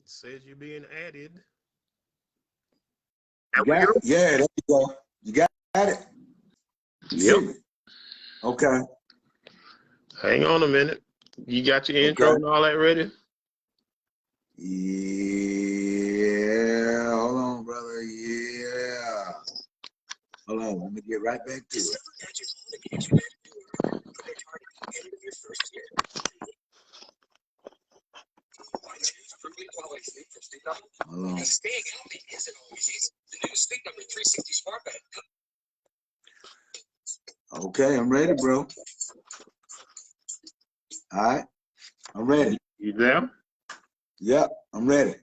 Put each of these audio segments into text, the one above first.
It says you're being added. Yeah, there you go. You got it? Yep. Okay. Hang on a minute. You got your intro and all that ready? Yeah. Hold on, brother. Yeah. Hold on. Let me get right back to it. Hold on. Okay, I'm ready, bro. All right, I'm ready. You there? Yep, I'm ready.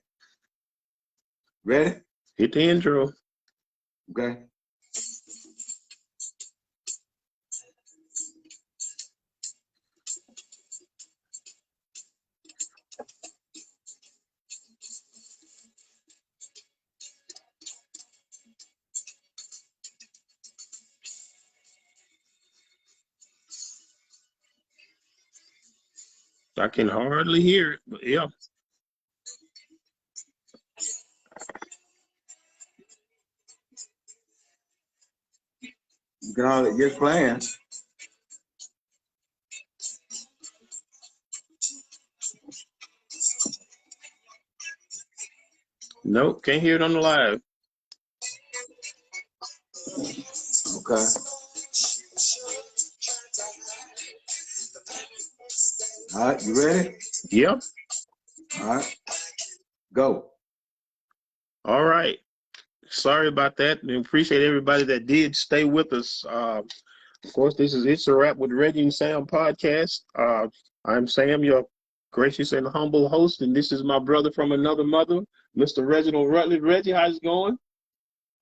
Ready? Hit the intro. Okay. I can hardly hear it, but yeah. You can all get playing. Nope, can't hear it on the live. Okay. All right, you ready? Yep. All right, go. All right. Sorry about that. We appreciate everybody that did stay with us. Of course, this is It's a Wrap with Reggie and Sam podcast. I'm Sam, your gracious and humble host, and this is my brother from another mother, Mr. Reginald Rutledge. Reggie, how's it going?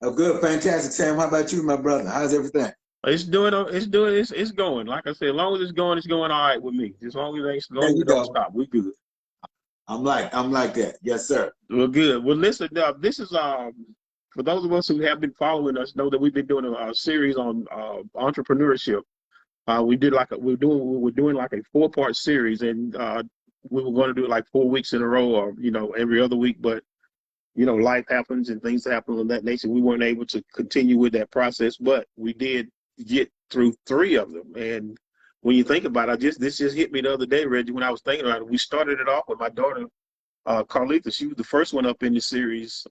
Oh, good, fantastic, Sam. How about you, my brother? How's everything? It's going. Like I said, as long as it's going all right with me. As long as it don't stop, we good. I'm like that. Yes, sir. Well, good. Well, listen, this is for those of us who have been following us, know that we've been doing a series on entrepreneurship. We're doing like a 4-part series, and we were going to do it like 4 weeks in a row, or every other week. But life happens and things happen of that nature. We weren't able to continue with that process, but we did get through 3 of them. And when you think about it, this just hit me the other day, Reggie. When I was thinking about it, we started it off with my daughter, Carlita. She was the first one up in the series.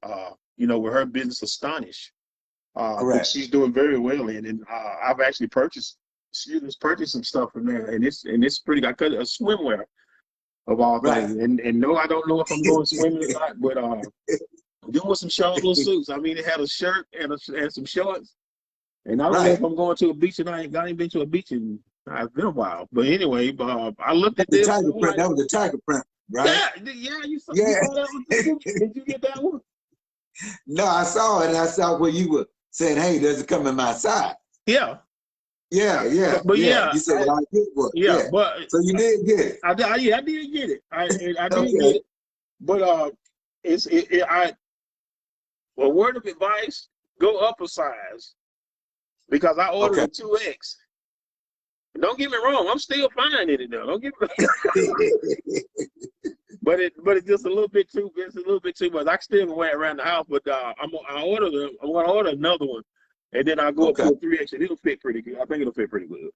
With her business Astonish. Which she's doing very well in, and I've actually purchased some stuff from there, and it's pretty. I cut a swimwear of all things, and no, I don't know if I'm going swimming or not, but doing some short little suits. I mean, it had a shirt and some shorts, and I don't know if I'm going to a beach, and I ain't been to a beach in it's been a while. But anyway, I looked at the tiger print. That was the tiger print, right? Yeah. You saw that one too? Did you get that one? No, I saw it, and I saw where you were saying, "Hey, does it come in my size?" Yeah. But yeah, you said I get one. Yeah, but so you did get it. I did get it. I did get it. But a word of advice: go up a size, because I ordered a 2X. Don't get me wrong, I'm still fine in it now. Don't get me wrong. But it's just a little bit too. It's a little bit too much. I still can wear it around the house, but I'm gonna order another one, and then I'll go up to a 3X, and it'll fit pretty good. I think it'll fit pretty good.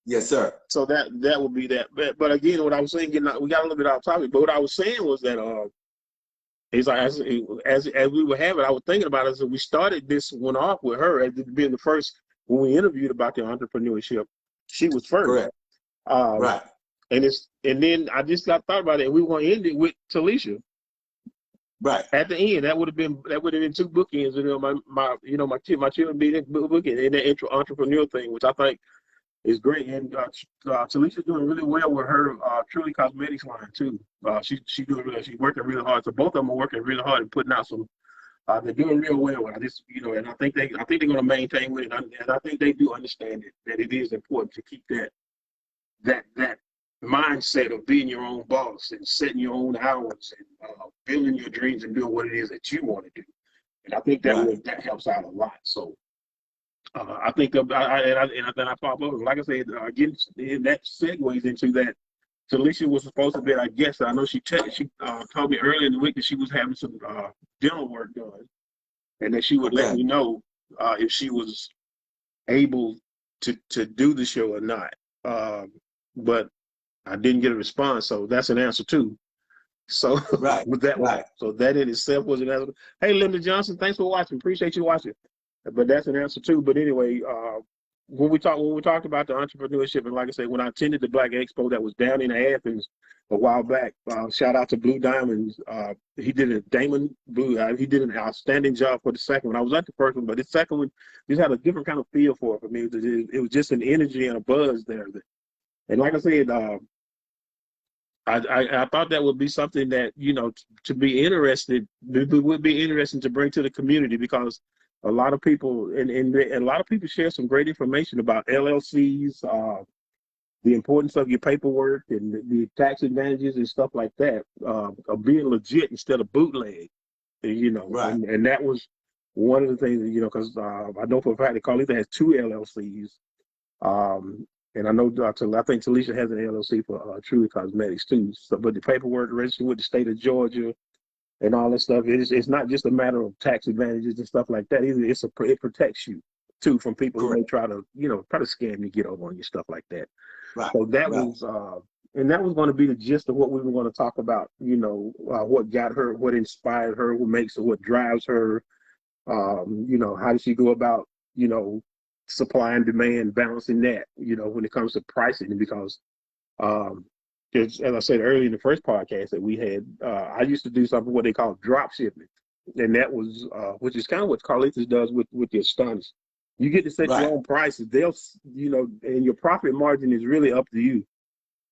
Yes, sir. So that would be that. But again, what I was saying, we got a little bit off topic. But what I was saying was that it's like as we were having, I was thinking about it. So we started this one off with her as being the first when we interviewed about the entrepreneurship. She was first. Correct. Right. And then I just thought about it. We want to end it with Talisha. Right. At the end, that would have been 2 bookends. My children being bookend and the entrepreneur thing, which I think is great. And Talisha's doing really well with her Truly Cosmetics line too. She's doing really. She's working really hard. So both of them are working really hard and putting out some. They're doing real well. I just and I think they're going to maintain with it. And I think they do understand that it is important to keep that mindset of being your own boss and setting your own hours and building your dreams and doing what it is that you want to do. And I think that helps out a lot. So I think I pop up, like I said, again, that segues into that Talisha was supposed to be our guest. I know she told me earlier in the week that she was having some dental work done, and that she would let me know if she was able to do the show or not. But I didn't get a response, so that's an answer too. So with that one, so that in itself was an answer. Hey, Linda Johnson, thanks for watching. Appreciate you watching. But that's an answer too. But anyway, when we talked about the entrepreneurship, and like I said, when I attended the Black Expo that was down in Athens a while back, shout out to Blue Diamonds. He did he did an outstanding job for the second one. I was at the first one, but the second one just had a different kind of feel for it for me. It was just an energy and a buzz there. And like I said, I thought that would be something that, you know, to be interested, it would be interesting to bring to the community, because a lot of people and a lot of people share some great information about LLCs, the importance of your paperwork and the tax advantages and stuff like that, of being legit instead of bootleg, you know. And that was one of the things, you know, because I know for a fact that Carlita has 2 LLCs. And I know I think Talisha has an LLC for Truly Cosmetics too. So, but the paperwork registered with the state of Georgia and all that stuff, it's not just a matter of tax advantages and stuff like that. Either it protects you too from people who may try to scam you, get over on you, stuff like that. So that was and that was going to be the gist of what we were going to talk about. You know, what got her, what inspired her, what makes her, what drives her. You know, how does she go about, you know, supply and demand, balancing that, you know, when it comes to pricing. Because as I said earlier in the first podcast that we had, I used to do something what they call drop shipping, and that was which is kind of what Carlitos does with the Astonish. You get to set your own prices. They'll, you know, and your profit margin is really up to you.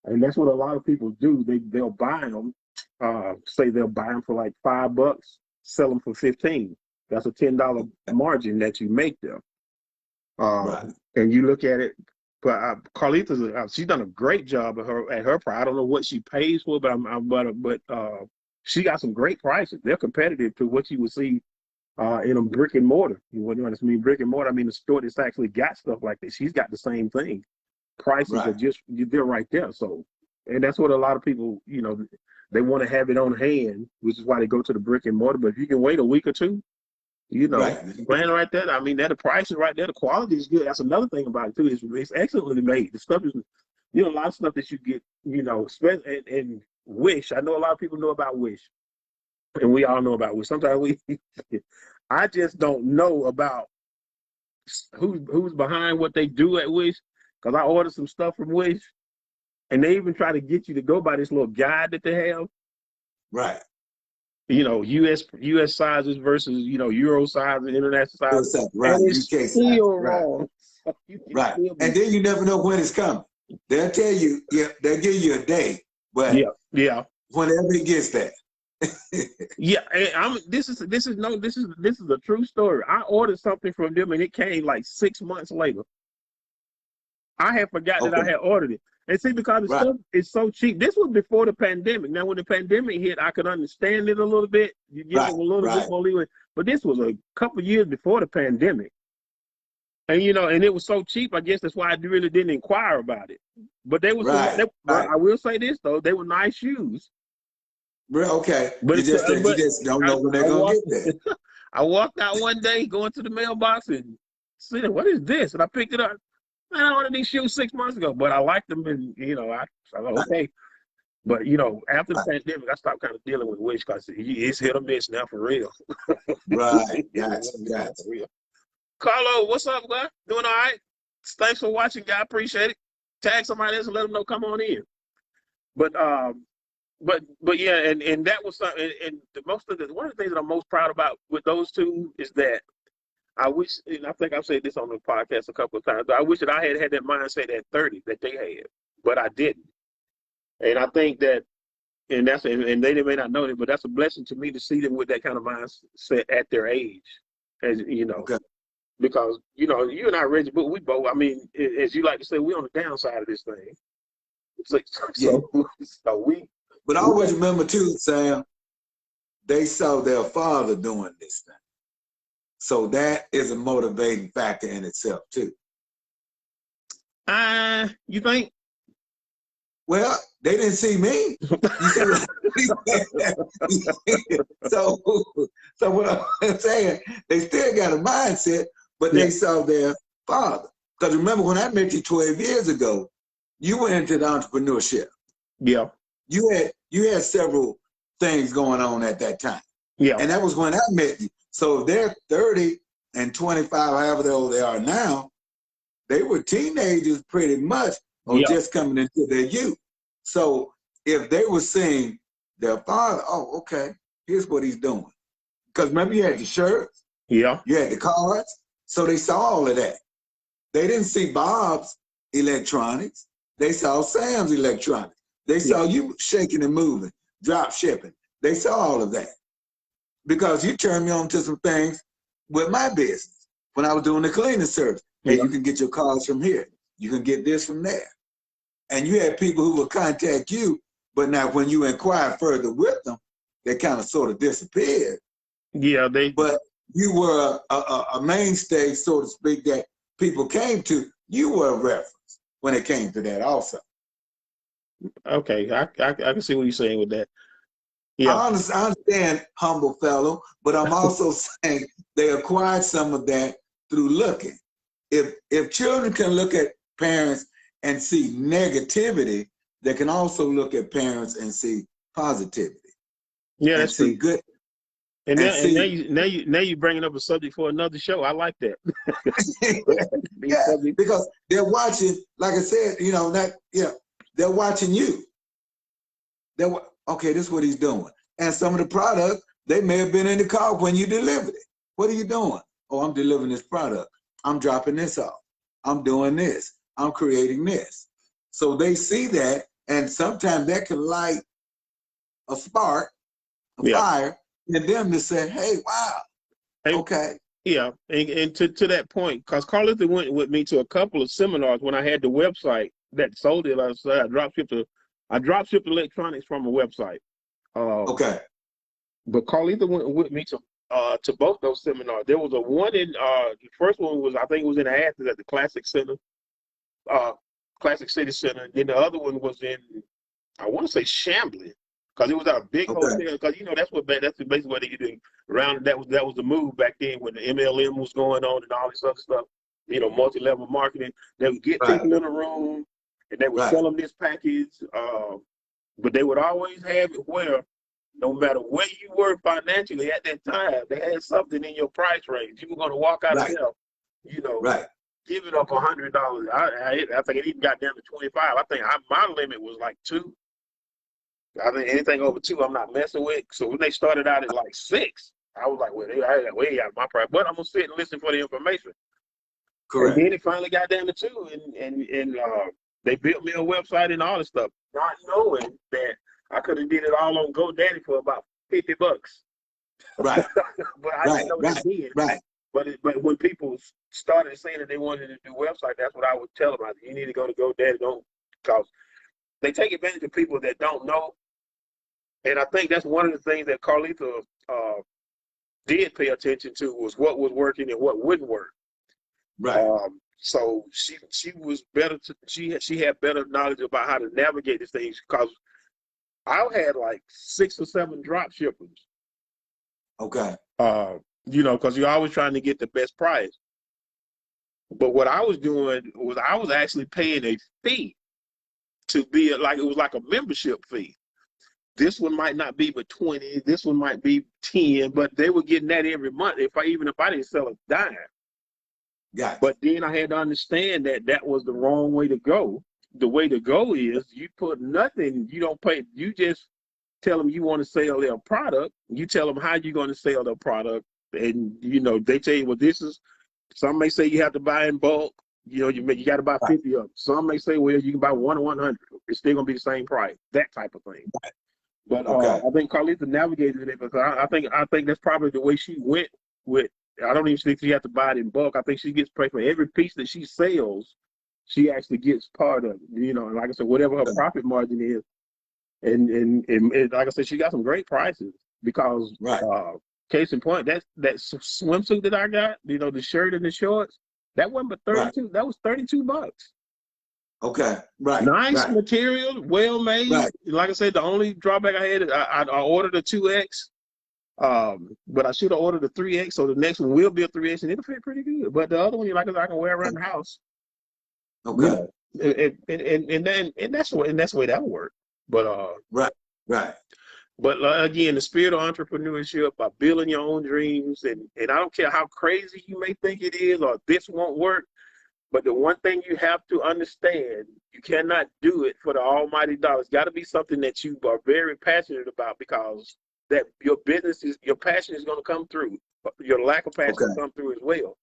And that's what a lot of people do. They'll buy them, say they'll buy them for like $5, sell them for 15. That's a $10 margin that you make them. And you look at it, but Carlita's she's done a great job at her price. I don't know what she pays for, but she got some great prices. They're competitive to what you would see in a brick and mortar. You wouldn't understand brick and mortar. I mean, the store that's actually got stuff like this. She's got the same thing. Prices are just, they're right there. So, and that's what a lot of people, you know, they want to have it on hand, which is why they go to the brick and mortar. But if you can wait a week or two, you know, plan right there. I mean, that the price is right there. The quality is good. That's another thing about it too. It's excellently made. The stuff is, you know, a lot of stuff that you get, you know, and Wish. I know a lot of people know about Wish, and we all know about Wish. Sometimes I just don't know about who's behind what they do at Wish, because I ordered some stuff from Wish, and they even try to get you to go by this little guide that they have. You know, U.S. sizes versus, you know, Euro sizes, international sizes. And it's still wrong. And then you never know when it's coming. They'll tell you, they'll give you a day, but whenever it gets there. This is a true story. I ordered something from them and it came like 6 months later. I had forgotten that I had ordered it. And see, because the stuff is so cheap. This was before the pandemic. Now, when the pandemic hit, I could understand it a little bit. You give them a little bit more leeway. But this was a couple years before the pandemic. And, you know, and it was so cheap, I guess that's why I really didn't inquire about it. But they were, I will say this, though, they were nice shoes. But you just don't know when they're going to get there. I walked out one day going to the mailbox and said, what is this? And I picked it up. I ordered these shoes 6 months ago, but I liked them, and you know, I thought, okay. But you know, after the pandemic, I stopped kind of dealing with Wish because it's hit or miss now for real. Gotcha. Carlo, what's up, guy? Doing all right? Thanks for watching, guy. Appreciate it. Tag somebody else and let them know. Come on in. But yeah, and that was something. And one of the things that I'm most proud about with those two is that. I wish, and I think I've said this on the podcast a couple of times, but I wish that I had had that mindset at 30 that they had, but I didn't. And I think that, and they may not know it, but that's a blessing to me to see them with that kind of mindset at their age, as you know, because, you know, you and I, Reggie, but we both, I mean, as you like to say, we're on the downside of this thing. But I always remember too, Sam, they saw their father doing this thing. So that is a motivating factor in itself too. You think? Well, they didn't see me. You see what so what I'm saying, they still got a mindset, but they saw their father. Because remember, when I met you 12 years ago, you went into the entrepreneurship. Yeah. You had several things going on at that time. Yeah. And that was when I met you. So if they're 30 and 25, however old they are now, they were teenagers pretty much, or just coming into their youth. So if they were seeing their father, oh, okay, here's what he's doing. Because remember, you had the shirts, you had the cards, so they saw all of that. They didn't see Bob's electronics. They saw Sam's electronics. They saw you shaking and moving, drop shipping. They saw all of that. Because you turned me on to some things with my business when I was doing the cleaning service. Hey, you can get your cards from here. You can get this from there. And you had people who would contact you, but now when you inquire further with them, they kind of sort of disappeared. Yeah, But you were a mainstay, so to speak, that people came to. You were a reference when it came to that also. Okay, I can see what you're saying with that. Yeah. I understand, humble fellow, but I'm also saying they acquired some of that through looking. If children can look at parents and see negativity, they can also look at parents and see positivity. Yeah, that's see true. good. And now you bringing up a subject for another show. I like that. Yeah, because they're watching. Like I said, they're watching you. Okay, this is what he's doing. And some of the product, they may have been in the car when you delivered it. What are you doing? Oh, I'm delivering this product. I'm dropping this off. I'm doing this. I'm creating this. So they see that, and sometimes that can light a spark, a fire, in them to say, hey, wow, okay. Yeah, and to that point, because Carlita went with me to a couple of seminars when I had the website that sold it. I drop shipped electronics from a website. Okay. But Carlita went with me to both those seminars. There was one in the first one was, I think it was in Athens at the Classic Center, Classic City Center. And then the other one was in, I want to say Chambly, because it was at a big hotel. Because that's basically what they did around. That was the move back then when the MLM was going on and all this other stuff. Multi-level marketing. They would get people in a room and they would sell them this package. But they would always have it where, no matter where you were financially at that time, they had something in your price range. You were going to walk out of there, giving up $100. I think it even got down to 25. I think my limit was like 2. I think anything over 2, I'm not messing with. So when they started out at like 6, I was like, well, I got way out of my price. But I'm gonna sit and listen for the information. Correct. And then it finally got down to 2, and they built me a website and all this stuff, not knowing that I could have did it all on GoDaddy for about $50. Right. But I didn't know they did. Right. But when people started saying that they wanted to do website, that's what I would tell them. You need to go to GoDaddy, because they take advantage of people that don't know. And I think that's one of the things that Carlita did pay attention to, was what was working and what wouldn't work. Right. So she was better. She had better knowledge about how to navigate these things, because I had like 6 or 7 drop shippers. Okay. Because you're always trying to get the best price. But what I was doing was I was actually paying a fee to be it was like a membership fee. This one might not be but 20. This one might be 10, but they were getting that every month. Even if I didn't sell a dime. Yeah. But then I had to understand that was the wrong way to go. The way to go is you put nothing. You don't pay. You just tell them you want to sell their product. You tell them how you're going to sell their product, and they tell you, well, this is. Some may say you have to buy in bulk. You got to buy 50 of them. Some may say, well, you can buy 1 or 100. It's still going to be the same price. That type of thing. Right. But I think Carlita navigated it, because I think that's probably the way she went with. I don't even think she has to buy it in bulk. I think she gets paid for every piece that she sells. She actually gets part of it. And like I said, whatever her profit margin is, and like I said, she got some great prices, because case in point, that swimsuit that I got, the shirt and the shorts, that wasn't but 32. That was $32. Okay. Right. Nice Right. material, well made. Right. Like I said, the only drawback I had, I ordered a 2X, but I should have ordered a 3X, so the next one will be a 3X, and it'll fit pretty good. But the other one, like I said, I can wear around the house. Okay. You know, and that's the way that'll work. But right. Right. But again, the spirit of entrepreneurship, by building your own dreams, and I don't care how crazy you may think it is or this won't work, but the one thing you have to understand, you cannot do it for the almighty dollar. It's got to be something that you are very passionate about, because that your passion is going to come through. Your lack of passion will come through as well.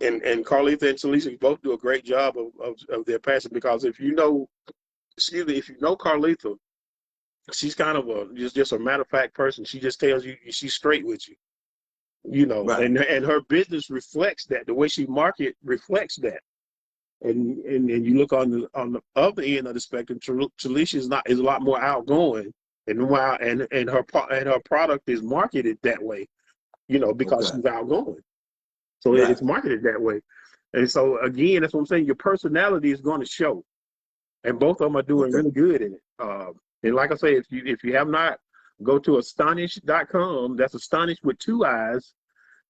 And Carlita and Talisa both do a great job of their passion, because if you know Carlita, she's kind of just a matter of fact person. She just tells you, she's straight with you, Right. and her business reflects that. The way she market reflects that. And you look on the other end of the spectrum, Talisa is a lot more outgoing, and her product is marketed that way, because she's outgoing. So it's marketed that way. And so again, that's what I'm saying. Your personality is going to show. And both of them are doing really good in it. And like I say, if you have not, go to astonish.com. That's Astonish with 2 eyes.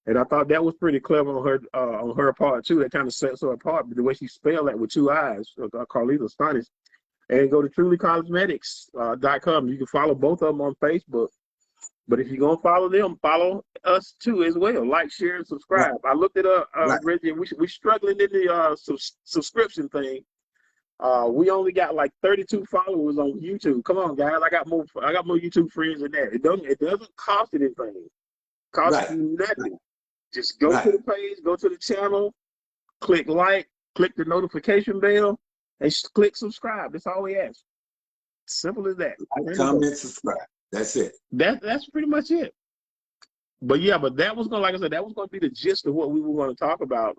And I thought that was pretty clever on her part too. That kind of sets her apart, the way she spelled that with 2 eyes, Carlita Astonish. And go to trulycosmetics.com. You can follow both of them on Facebook. But if you're going to follow them, follow us too as well. Like, share, and subscribe. I looked it up, Reggie. We're struggling in the subscription thing. We only got like 32 followers on YouTube. Come on, guys. I got more YouTube friends than that. It doesn't cost anything. It costs you nothing. Just go to the page, go to the channel, click like, click the notification bell, and click subscribe. That's all we ask. Simple as that. Comment, subscribe. That's it. That's pretty much it. But yeah, that was going to be the gist of what we were going to talk about.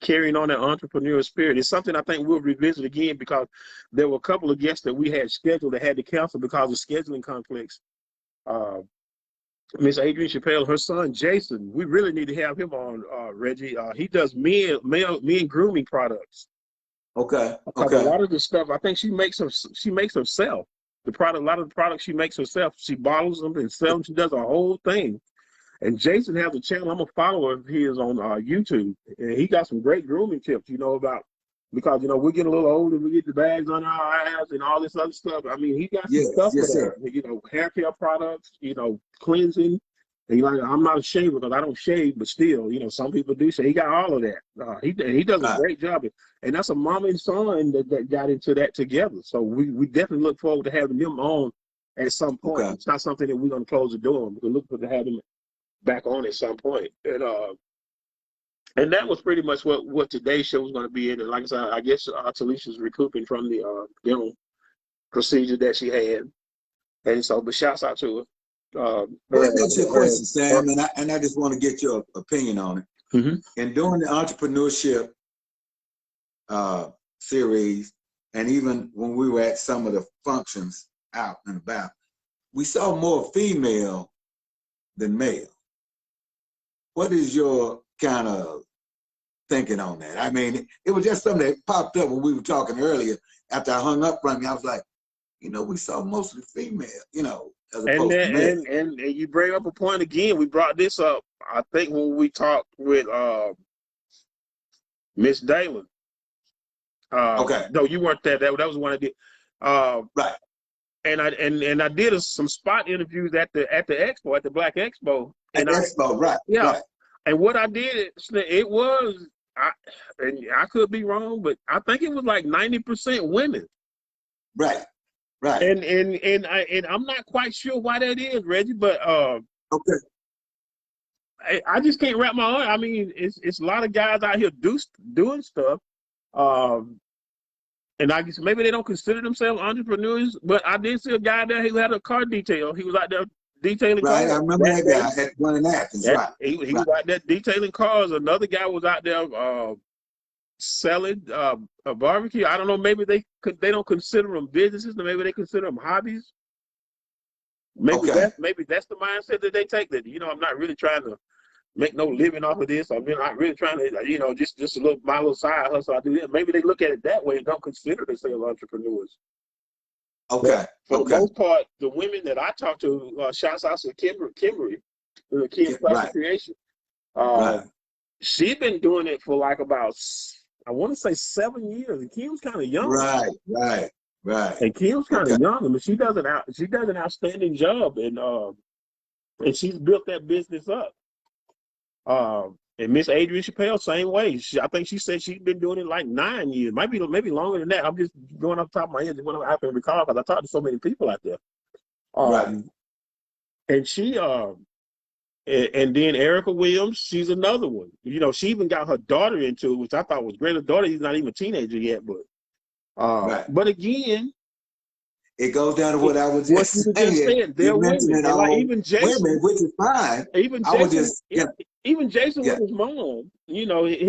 Carrying on that entrepreneurial spirit. It's something I think we'll revisit again, because there were a couple of guests that we had scheduled that had to cancel because of scheduling conflicts. Miss Adrienne Chappelle, her son Jason, we really need to have him on, Reggie. He does men grooming products. Okay. A lot of the stuff I think she makes herself. A lot of the products she makes herself. She bottles them and sells them. She does a whole thing. And Jason has a channel. I'm a follower of his on YouTube, and he got some great grooming tips, about, because we're getting a little older, we get the bags on our eyes and all this other stuff. I mean, he got some stuff for that. Hair care products, cleansing. And I'm not ashamed because I don't shave, but still, some people do. So he got all of that. He does a great job, and that's a mom and son that got into that together. So we definitely look forward to having them on at some point. It's not something that we're going to close the door on. We look forward to having them back on at some point. And that was pretty much what today's show was going to be in. And like I said, I guess Talisha's recouping from the dental procedure that she had. And so, but shouts out to her. That's your question, Sam, and I just want to get your opinion on it. Mm-hmm. And during the entrepreneurship series, and even when we were at some of the functions out and about, we saw more female than male. What is your kind of thinking on that? I mean, it was just something that popped up when we were talking earlier. After I hung up from you, I was like, we saw mostly female, as opposed to male. And you bring up a point again. We brought this up, I think, when we talked with Miss Dalen. No, you weren't there. That was one I did. Right. And I did some spot interviews at the expo, at the Black Expo. At the Expo, right. Yeah. Right. And what I did, it was, and I could be wrong, but I think it was like 90% women. Right. Right. And I'm not quite sure why that is, Reggie, but I just can't wrap my arm. I mean, it's a lot of guys out here doing stuff. And I guess maybe they don't consider themselves entrepreneurs, but I did see a guy there who had a car detail. He was out there detailing cars. Right, I remember that guy at one in Athens. Right. He was out there detailing cars. Another guy was out there selling a barbecue. I don't know. Maybe they don't consider them businesses, or maybe they consider them hobbies. Maybe that's the mindset that they take. That I'm not really trying to make no living off of this. I've been not really trying to, you know, just a little my little side hustle. I do this. Maybe they look at it that way and don't consider themselves entrepreneurs. Okay. For the most part, the women that I talk to, shouts out to Kimberly, Kim's Classic Creation. She's been doing it for like about, I want to say 7 years. And Kim's kind of young. Right. And Kim's kind of young, but she does an outstanding job, and she's built that business up. And Miss Adrienne Chappelle, same way. I think she said she's been doing it like 9 years, maybe longer than that. I'm just going off the top of my head, just what I can recall, because I talked to so many people out there. And she, and then Erica Williams, she's another one. You know, she even got her daughter into it, which I thought was great. Her daughter is not even a teenager yet, but again, it goes down to what I was just saying. They're women. Like even Jason, women, which is fine. Even Jason with his mom, you know, he's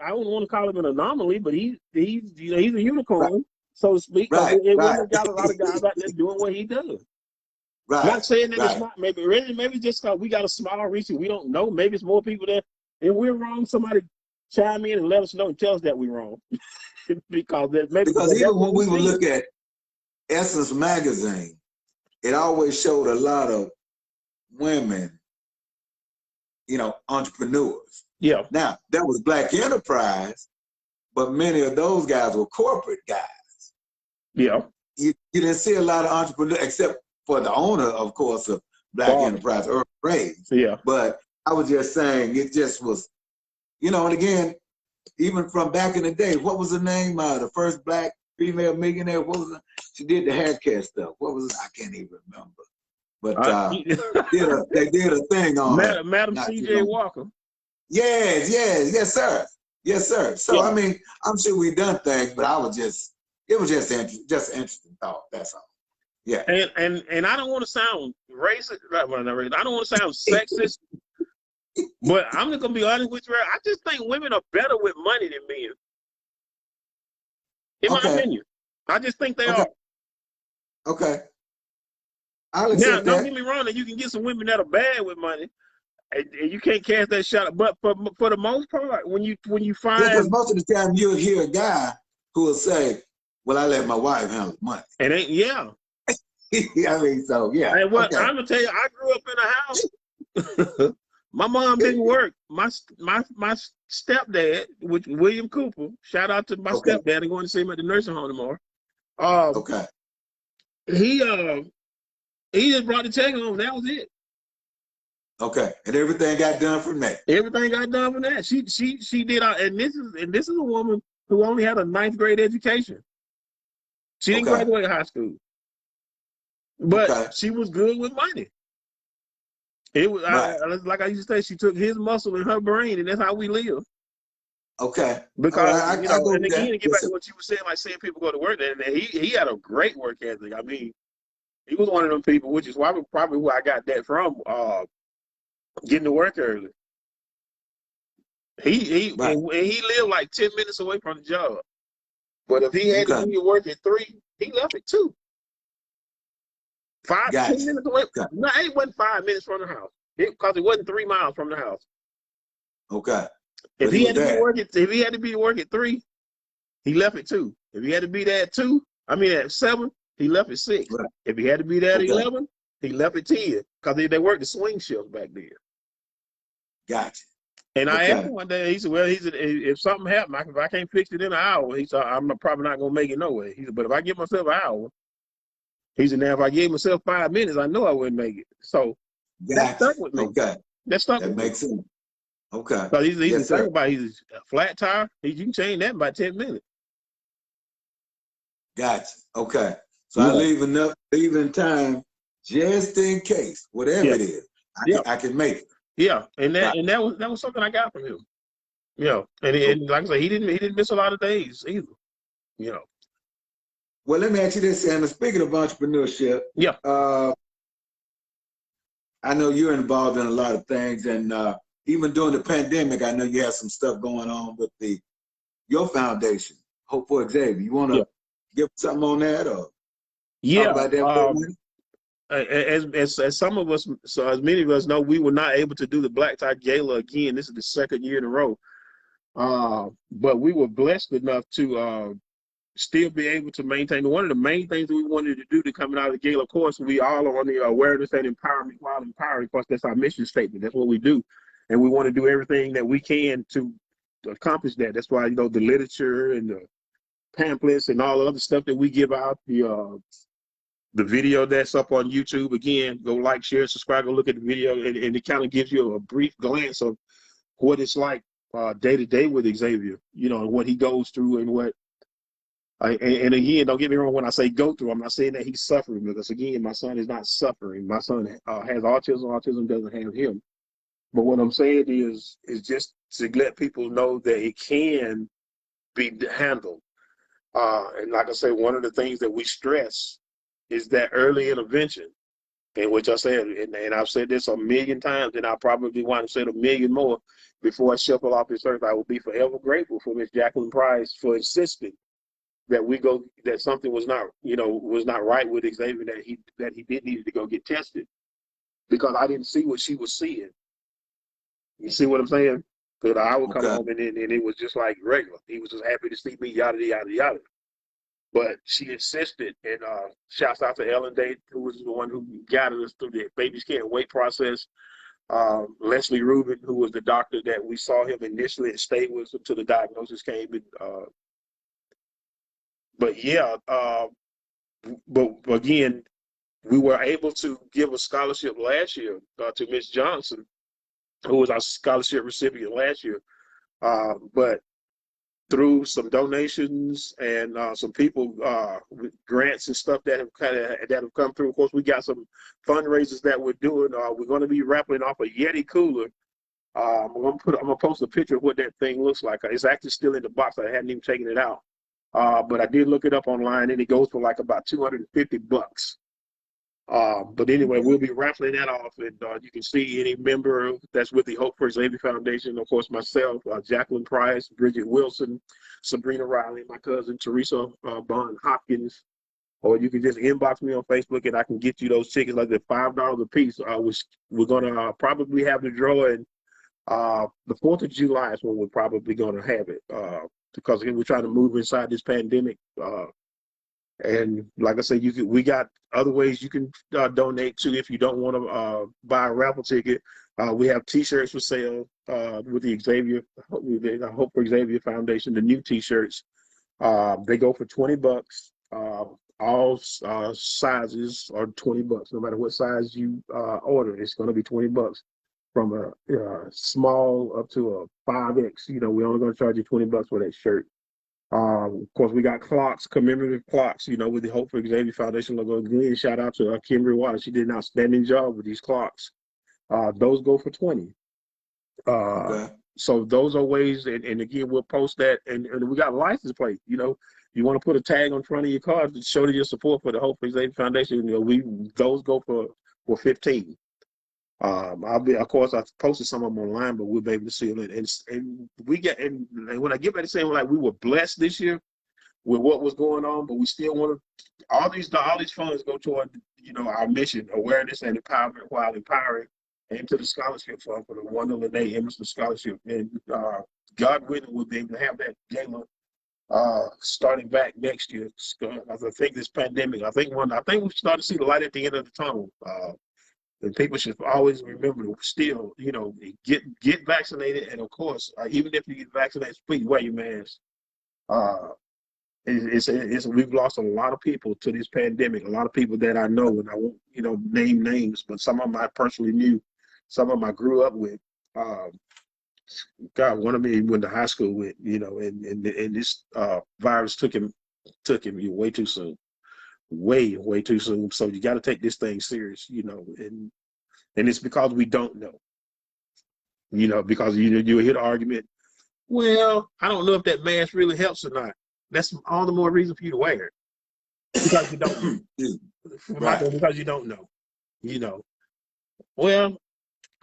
I don't want to call him an anomaly, but he's a unicorn, so to speak. Women got a lot of guys out there doing what he does. Not saying that it's not, maybe just because we got a small reach, we don't know. Maybe it's more people there. If we're wrong, somebody chime in and let us know and tell us that we're wrong. because even when we would look at Essence magazine, it always showed a lot of women, you know, entrepreneurs. Yeah. Now, that was Black enterprise, but many of those guys were corporate guys. Yeah. You didn't see a lot of entrepreneurs, except for the owner, of course, of Black enterprise, Earl Graves. Yeah. But I was just saying, it just was, you know, and again, even from back in the day, what was the name? The first Black female millionaire, what was it? She did the hair care stuff. What was it? I can't even remember. But they did a thing on Madam C.J. Walker. Yes, sir. So I mean, I'm sure we've done things, but it was just interesting thought. That's all. Yeah. And I don't want to sound racist. I don't want to sound sexist. But I'm just gonna be honest with you. I just think women are better with money than men. In my opinion, I just think they are. Okay. Now, don't get me wrong. That you can get some women that are bad with money, and you can't cast that shot. But for the most part, when you find, because most of the time you'll hear a guy who will say, "Well, I let my wife handle money." And I mean, so yeah. And I'm gonna tell you, I grew up in a house. My mom didn't work. My stepdad, which William Cooper, shout out to my stepdad, and going to see him at the nursing home tomorrow. He just brought the check home. That was it. Okay, and everything got done from that. Everything got done from that. She did, and this is a woman who only had a 9th grade education. She didn't graduate high school, but she was good with money. It was like I used to say, she took his muscle in her brain, and that's how we live. Okay. Because you know, and again, to get back to what you were saying, like seeing people go to work, and he had a great work ethic. I mean, he was one of them people, which is probably where I got that from. Getting to work early. He lived like 10 minutes away from the job, but if he had to be to work at 3, he left at 2. 10 minutes away. No, it wasn't 5 minutes from the house. Because it wasn't 3 miles from the house. Okay. If he had to be to work at 3, he left at 2. If he had to be there at 7, he left at 6. Right. If he had to be there at 11, he left at 10. Because they worked the swing shifts back then. Gotcha. And I asked him one day, he said, well, if something happened, if I can't fix it in an hour, he said, I'm probably not going to make it no way. He said, but if I give myself an hour, he said, now if I gave myself 5 minutes, I know I wouldn't make it. So that stuck with me. Okay. That makes sense. Okay. Because he's a flat tire. You can change that in about 10 minutes. Gotcha. Okay. So I leave in time just in case, whatever it is, I can make it. Yeah, and that was something I got from him. You know, and like I said, he didn't miss a lot of days either. You know. Well, let me ask you this, Sandra. Speaking of entrepreneurship, I know you're involved in a lot of things, and even during the pandemic, I know you have some stuff going on with your foundation, Hope for Xavier. You want to give something on that, or talk about that for a minute? as some of us, so as many of us know, we were not able to do the Black Tie Gala again. This is the second year in a row. But we were blessed enough to still be able to maintain. One of the main things that we wanted to do to coming out of the gala, of course, we all are on the awareness and empowerment while empowering. Of course, that's our mission statement. That's what we do. And we want to do everything that we can to accomplish that. That's why, the literature and the pamphlets and all the other stuff that we give out, the video that's up on YouTube, again, go like, share, subscribe, go look at the video, and it kind of gives you a brief glance of what it's like day to day with Xavier, and what he goes through and what. And again, don't get me wrong, when I say go through, I'm not saying that he's suffering, because again, my son is not suffering. My son has autism. Autism doesn't have him. But what I'm saying is just to let people know that it can be handled. And like I say, one of the things that we stress is that early intervention, and which I said, and I've said this a million times, and I'll probably want to say it a million more before I shuffle off this earth. I will be forever grateful for Miss Jacqueline Price for insisting that something was not right with Xavier, that he did need to go get tested, because I didn't see what she was seeing. You see what I'm saying? Because I would come home and it was just like regular. He was just happy to see me, yada yada yada. But she insisted, and shouts out to Ellen Day, who was the one who guided us through the babies can't wait process. Leslie Rubin, who was the doctor that we saw him initially and stayed with until the diagnosis came. But again, we were able to give a scholarship last year to Miss Johnson, who was our scholarship recipient last year. But through some donations and some people with grants and stuff that have come through. Of course, we got some fundraisers that we're doing. We're going to be raffling off a Yeti cooler. I'm gonna post a picture of what that thing looks like. It's actually still in the box. I hadn't even taken it out. But I did look it up online, and it goes for like about $250. But anyway, we'll be raffling that off, and you can see any member that's with the Hope for Xavier Foundation. Of course, myself, Jacqueline Price, Bridget Wilson, Sabrina Riley, my cousin Teresa Bond Hopkins. Or you can just inbox me on Facebook, and I can get you those tickets. Like they're $5 a piece. We're gonna probably have the drawing. The 4th of July is when we're probably gonna have it. Because again, we're trying to move inside this pandemic. And like I said, we got other ways you can donate to if you don't want to buy a raffle ticket. We have T-shirts for sale with the Hope for Xavier Foundation. The new T-shirts, they go for $20. All sizes are $20. No matter what size you order, it's going to be $20. From a small up to a 5X. We're only going to charge you $20 for that shirt. Of course, we got clocks, commemorative clocks, with the Hope for Xavier Foundation logo. Again, shout out to Kimberly Wallace. She did an outstanding job with these clocks. Those go for $20. So those are ways, and again, we'll post that. And we got a license plate. You want to put a tag on front of your car to show your support for the Hope for Xavier Foundation. Those go for $15. Of course, I posted some of them online, but we'll be able to see them. And we get, and when I get back to saying, like, we were blessed this year with what was going on, but we still want to, all these funds go toward, our mission, awareness and empowerment while empowering, and to the scholarship fund for the Wanda Lene Emerson Scholarship. And God willing, we'll be able to have that gala starting back next year. I think this pandemic, I think we start to see the light at the end of the tunnel. And people should always remember to still, get vaccinated. And of course, even if you get vaccinated, please wear your mask. We've lost a lot of people to this pandemic. A lot of people that I know, and I won't, name names, but some of them I personally knew, some of them I grew up with. God, one of them went to high school with, and this virus took him way too soon. Way too soon. So you got to take this thing serious, and it's because we don't know, because you hear the argument, well, I don't know if that mask really helps or not. That's all the more reason for you to wear it, because you don't know. Right. Because you don't know, well,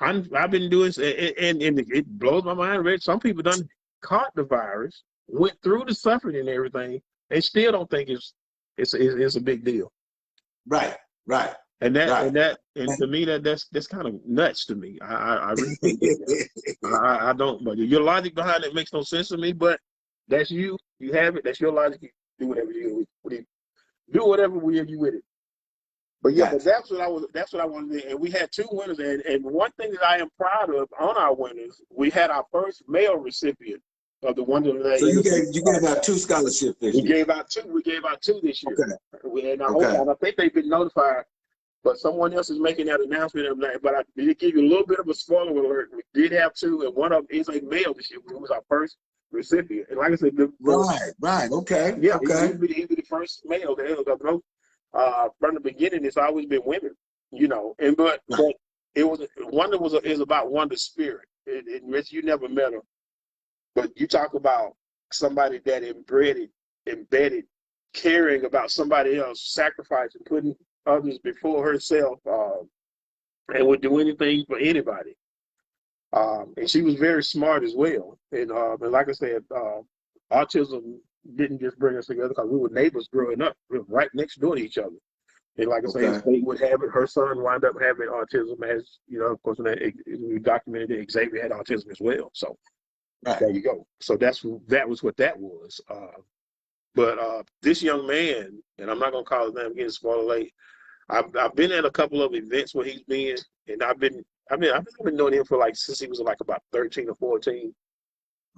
I've been doing, and it blows my mind, Rich. Some people done caught the virus, went through the suffering and everything, and still don't think it's a big deal. Right. And to me that's kind of nuts to me. I really can't get that. I don't. But your logic behind it makes no sense to me. But that's you. You have it. That's your logic. You do whatever you do. Whatever will you with it. But yeah, but that's what I wanted to do. And we had 2 winners. And one thing that I am proud of on our winners, we had our first male recipient of the Wonderland. So you gave out 2 scholarships this year. We gave out 2 this year. Okay. And I think they've been notified, but someone else is making that announcement of that. But I did give you a little bit of a spoiler alert. We did have 2, and one of them is a male this year. Who was our first recipient. And like I said, right, okay, yeah, okay. He'd be the first male. From the beginning, it's always been women, you know. And but it was Wonder is about Wonder's spirit. Rich, you never met her, but you talk about somebody that embedded, caring about somebody else, sacrificing, putting others before herself, and would do anything for anybody. And she was very smart as well. And like I said, autism didn't just bring us together because we were neighbors growing up. We were right next door to each other. And like I say, State would have it. Her son wound up having autism, as you know. Of course, we documented that Xavier had autism as well. So there you go. So that was what that was. But this young man, and I'm not gonna call his name again, spoiler late. I've been at a couple of events where he's been, and I've been knowing him for since he was about 13 or 14.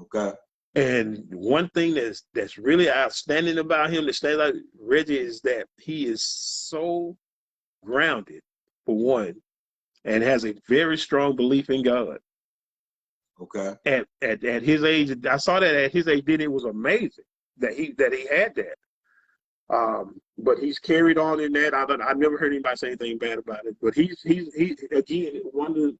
Okay. And one thing that's really outstanding about him, that stands out, Reggie, is that he is so grounded, for one, and has a very strong belief in God. Okay. At his age, I saw that at his age. Then it was amazing that he had that. But he's carried on in that. I never heard anybody say anything bad about it. But he again, Wonder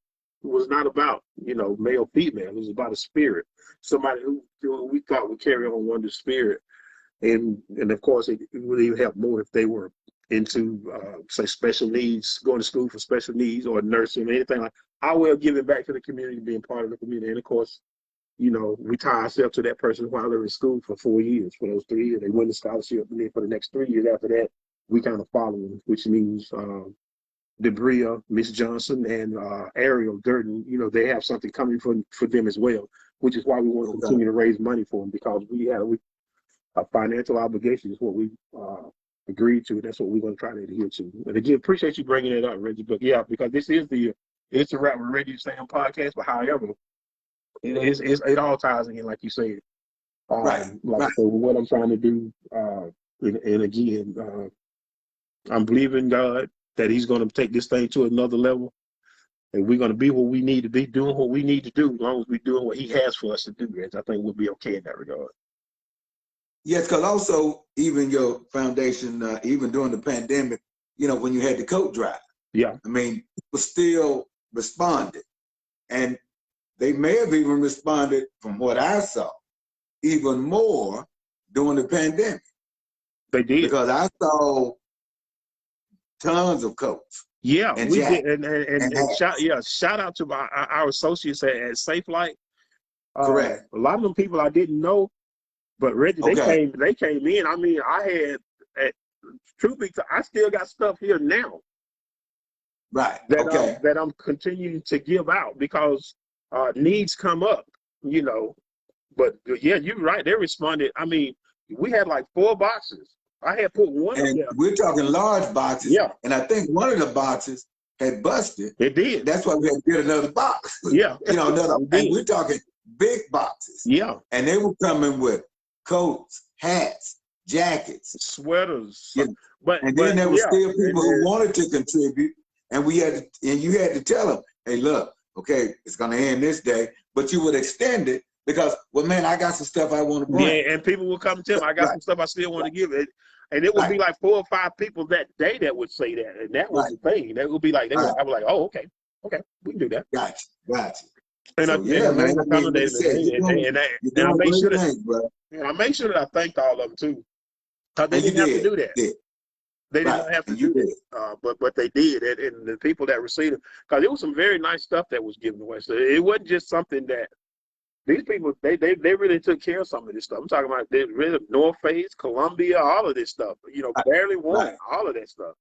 was not about male female. It was about a spirit. Somebody who we thought would carry on Wonder's spirit, and of course it would even help more if they were into say special needs, going to school for special needs or nursing or anything like. Our way of giving back to the community, being part of the community, and of course, we tie ourselves to that person while they're in school for 4 years. For those 3 years, they win the scholarship, and then for the next 3 years after that, we kind of follow them, which means Debria, Miss Johnson, and Ariel Durden. They have something coming for them as well, which is why we want to continue to raise money for them, because a financial obligation is what we agreed to. That's what we're going to try to adhere to. And again, appreciate you bringing it up, Reggie. But yeah, because this is it's a Rap with Reggie Sam podcast. But however, it all ties in, like you said. So what I'm trying to do, and again, I'm believing God that He's going to take this thing to another level, and we're going to be what we need to be, doing what we need to do, as long as we're doing what He has for us to do. I think we'll be okay in that regard. Yes, because also even your foundation, even during the pandemic, when you had the coat drive, yeah, I mean, people still responded, and they may have even responded, from what I saw, even more during the pandemic. They did, because I saw tons of coats. Yeah, and we did, and shout out to our associates at Safe Light. Correct. A lot of them people I didn't know, but Reggie, they came in. I mean, I had, truth be told, I still got stuff here now. Right. That I'm continuing to give out because needs come up, But yeah, you're right. They responded. I mean, we had like 4 boxes. I had put one. And we're talking large boxes. Yeah. And I think one of the boxes had busted. It did. That's why we had to get another box. Yeah. And we're talking big boxes. Yeah. And they were coming with coats, hats, jackets, sweaters. Yeah. And then there were still people who wanted to contribute, and you had to tell them, hey, look, okay, it's gonna end this day, but you would extend it because, well, man, I got some stuff I want to bring. Yeah, and people would come to them. I got some stuff I still want to give it. And it would be like 4 or 5 people that day that would say that. And that was the thing. That would be like, I was like, oh, okay, we can do that. Gotcha. And I make sure that I thanked all of them too. Because they didn't have to do that. They didn't have to do that. But they did. And the people that received it, because it was some very nice stuff that was given away. So it wasn't just something that these people, they really took care of some of this stuff. I'm talking about North Face, Columbia, all of this stuff. Barely One, all of that stuff.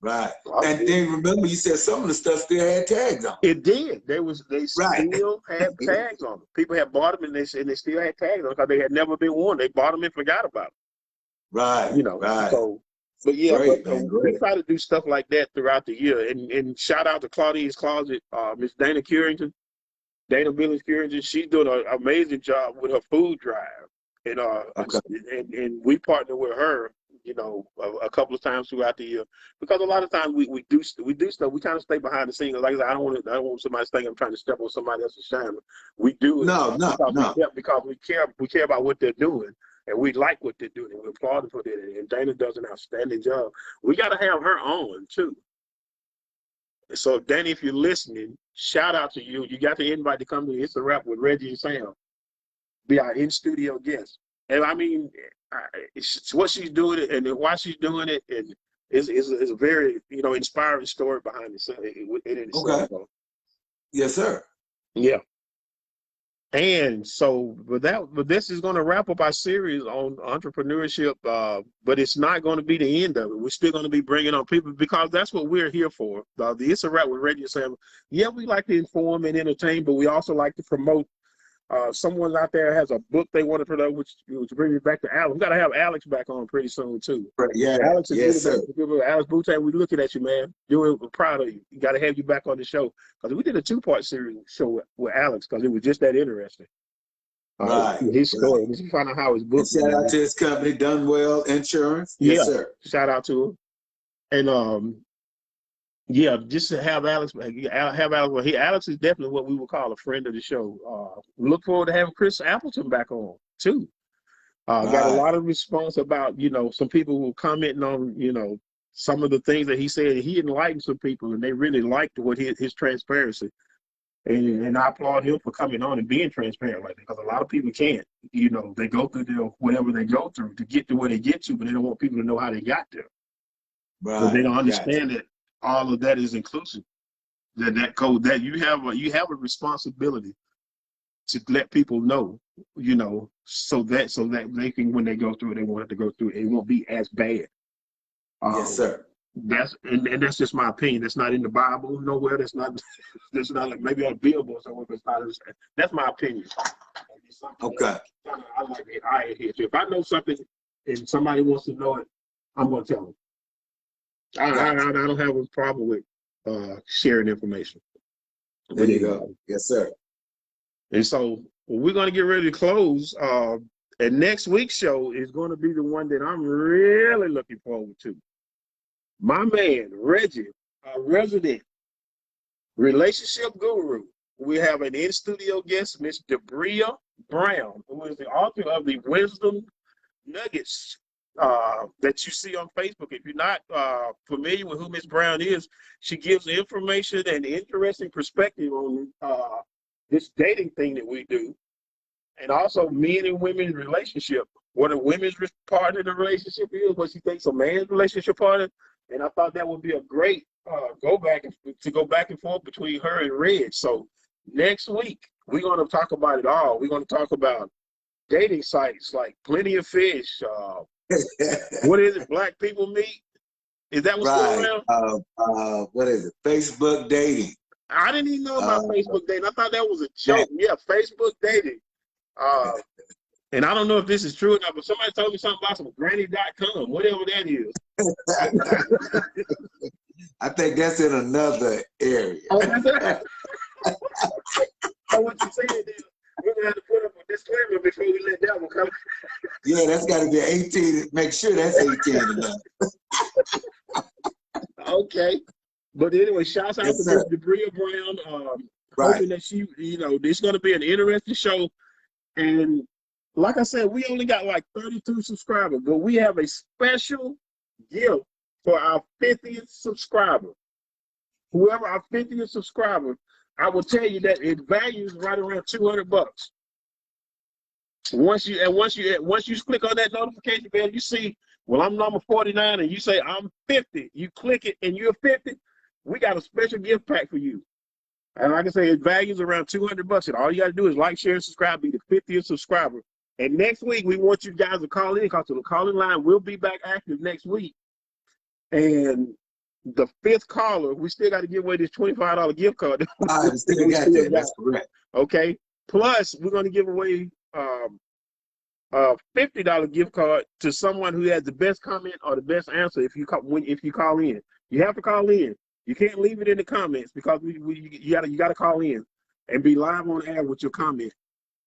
Right. And then remember, you said some of the stuff still had tags on it. It did. They still had tags on them. People had bought them and they still had tags on them because they had never been worn. They bought them and forgot about them. Right. You know. Right. So, but yeah, great, we try to do stuff like that throughout the year. And shout out to Claudine's Closet, Miss Dana Curington, Dana Billings Curington. She's doing an amazing job with her food drive. And and we partner with her, you know, a couple of times throughout the year, because a lot of times we do stuff. We kind of stay behind the scenes. Like I said, I don't want somebody to think I'm trying to step on somebody else's shine. We do it because we care about what they're doing, and we like what they're doing, and we applaud them for that. And Dana does an outstanding job. We got to have her on too. So Dana, if you're listening, shout out to you. You got the invite to come to It's a Wrap with Reggie and Sam. Be our in-studio guest. And I mean, it's what she's doing and why she's doing it, and is a very, you know, inspiring story behind it. Okay. Yes, sir. Yeah. And so but this is going to wrap up our series on entrepreneurship, but it's not going to be the end of it. We're still going to be bringing on people because that's what we're here for. The It's a Wrap with Reggie and Sam. Yeah, we like to inform and entertain, but we also like to promote. Someone out there has a book they want to promote, which brings me back to Alex. We got to have Alex back on pretty soon too. Yeah, Alex is yes, sir. Alex Boutte, we're looking at you, man. We're proud of you. You got to have you back on the show because we did a 2-part series show with Alex because it was just that interesting. Right. His story. Let's find out how his book. Shout out to his company, Done Well Insurance. Yes, sir. Shout out to him. And yeah, just to have Alex. Alex is definitely what we would call a friend of the show. Look forward to having Chris Appleton back on too. Got a lot of response about, you know, some people who were commenting on, you know, some of the things that he said. He enlightened some people, and they really liked what his transparency. And I applaud him for coming on and being transparent like that, because a lot of people can't. You know, they go through whatever they go through to get to where they get to, but they don't want people to know how they got there. Right. So they don't understand that all of that is inclusive. That code that you have a responsibility to let people know, you know, so that they can, when they go through it, they won't have to go through it. It won't be as bad. Yes, sir. That's that's just my opinion. That's not in the Bible nowhere. That's not like maybe on billboards somewhere, but it's not. That's my opinion. Okay. I like it. I adhere to. If I know something and somebody wants to know it, I'm going to tell them. I don't have a problem with sharing information. There you go. Yes, sir. And so we're going to get ready to close. And next week's show is going to be the one that I'm really looking forward to. My man, Reggie, a resident relationship guru. We have an in-studio guest, Miss Debria Brown, who is the author of the Wisdom Nuggets that you see on Facebook. If you're not familiar with who Miss Brown is, she gives information and interesting perspective on this dating thing that we do, and also men and women's relationship. What a women's part of the relationship is, what she thinks a man's relationship part of. And I thought that would be a great go back and forth between her and Reg. So next week we're going to talk about it all. We're going to talk about dating sites like Plenty of Fish. What is it? Black People Meet? Is that what's going around? What is it? Facebook dating. I didn't even know about Facebook dating. I thought that was a joke. Yeah, Facebook dating. And I don't know if this is true or not, but somebody told me something about some granny.com, whatever that is. I think that's in another area. Oh, what you saying is we're going to have to put up a disclaimer before we let that one come. Yeah, that's got to be 18. Make sure that's 18 enough. Okay. But anyway, shouts out to Miss Debria Brown. Hoping that she, you know, it's going to be an interesting show. And like I said, we only got like 32 subscribers, but we have a special gift for our 50th subscriber. Whoever our 50th subscriber, I will tell you that it values right around $200. Once you click on that notification bell, you see, well, I'm number 49, and you say I'm 50. You click it, and you're 50. We got a special gift pack for you. And like I say, it values around $200. And all you got to do is like, share, and subscribe, be the 50th subscriber. And next week, we want you guys to call in, because the calling line will be back active next week. And the fifth caller, we still got to give away this $25 gift card. I still got that. That's correct. Okay. Plus, we're going to give away a $50 gift card to someone who has the best comment or the best answer. If you call in, you have to call in. You can't leave it in the comments because you gotta call in and be live on air with your comment.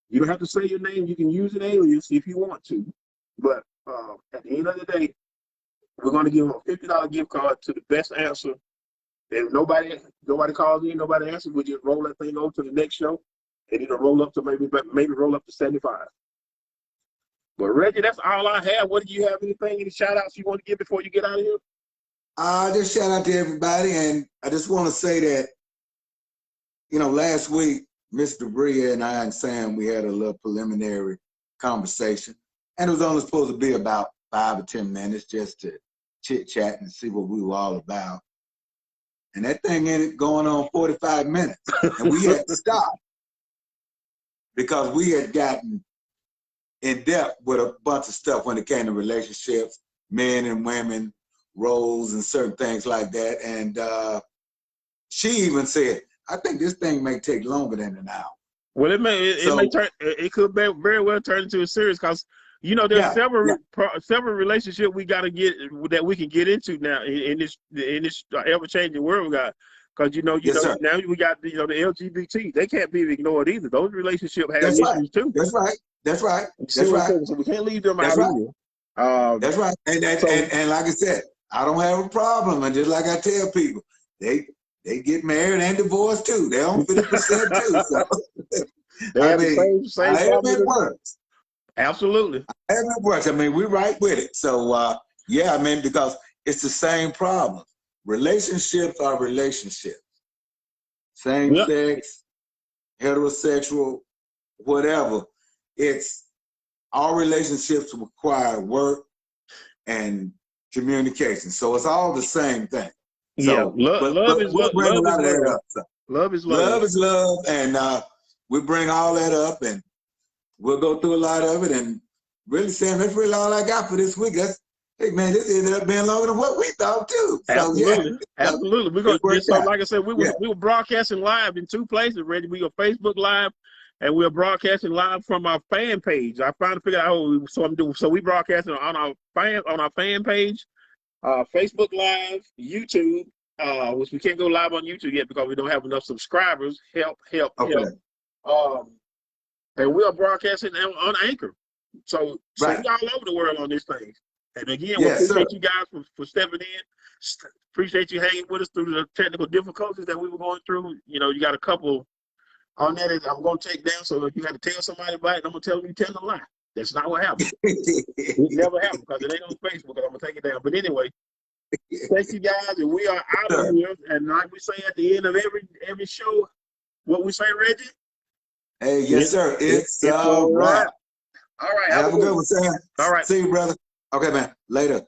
You don't have to say your name. You can use an alias if you want to, but at the end of the day, we're going to give them a $50 gift card to the best answer. If nobody calls in, nobody answers, we just roll that thing over to the next show, and it'll roll up to maybe roll up to 75. But Reggie, that's all I have. What do you have? Any shout outs you want to give before you get out of here? Just shout out to everybody, and I just want to say that, last week, Mr. Bria and I and Sam, we had a little preliminary conversation, and it was only supposed to be about 5 or 10 minutes just to chit chat and see what we were all about. And that thing ended going on 45 minutes, and we had to stop because we had gotten in depth with a bunch of stuff when it came to relationships, men and women, roles, and certain things like that. And she even said, I think this thing may take longer than an hour. Well, it could very well turn into a series because there's several relationships we got to get that we can get into now in this ever changing world we got. Because now we got the LGBT, they can't be ignored either. Those relationships have issues too. That's right. So we can't leave them out either. That's right. And like I said, I don't have a problem. And just like I tell people, they get married and divorced too. They're on 50% too. So it works. Absolutely. It works. We're right with it. So because it's the same problem. Relationships are relationships. Same sex, heterosexual, whatever. It's all relationships require work and communication. So it's all the same thing. So, love is love. Love is love. Love is love, and we bring all that up, and we'll go through a lot of it. And really, Sam, that's really all I got for this week. This ended up being longer than what we thought too. So, absolutely. We're gonna like I said, we were broadcasting live in 2 places. Reggie, we go Facebook Live, and we're broadcasting live from our fan page. I finally figured out so we broadcasting on our fan page. Facebook Live, YouTube, which we can't go live on YouTube yet because we don't have enough subscribers. Help. And we are broadcasting on Anchor. So we all over the world on this thing. And again, we appreciate you guys for stepping in. Appreciate you hanging with us through the technical difficulties that we were going through. You got a couple on that I'm going to take down. So if you got to tell somebody about it, I'm going to tell them you tell them a lie. That's not what happened. It never happened because it ain't on Facebook, and I'm going to take it down. But anyway, thank you guys, and we are out of here. And like we say at the end of every show, what we say, Reggie? Hey, yes, sir. It's a wrap. All right. Have a good one, Sam. All right. See you, brother. Okay, man. Later.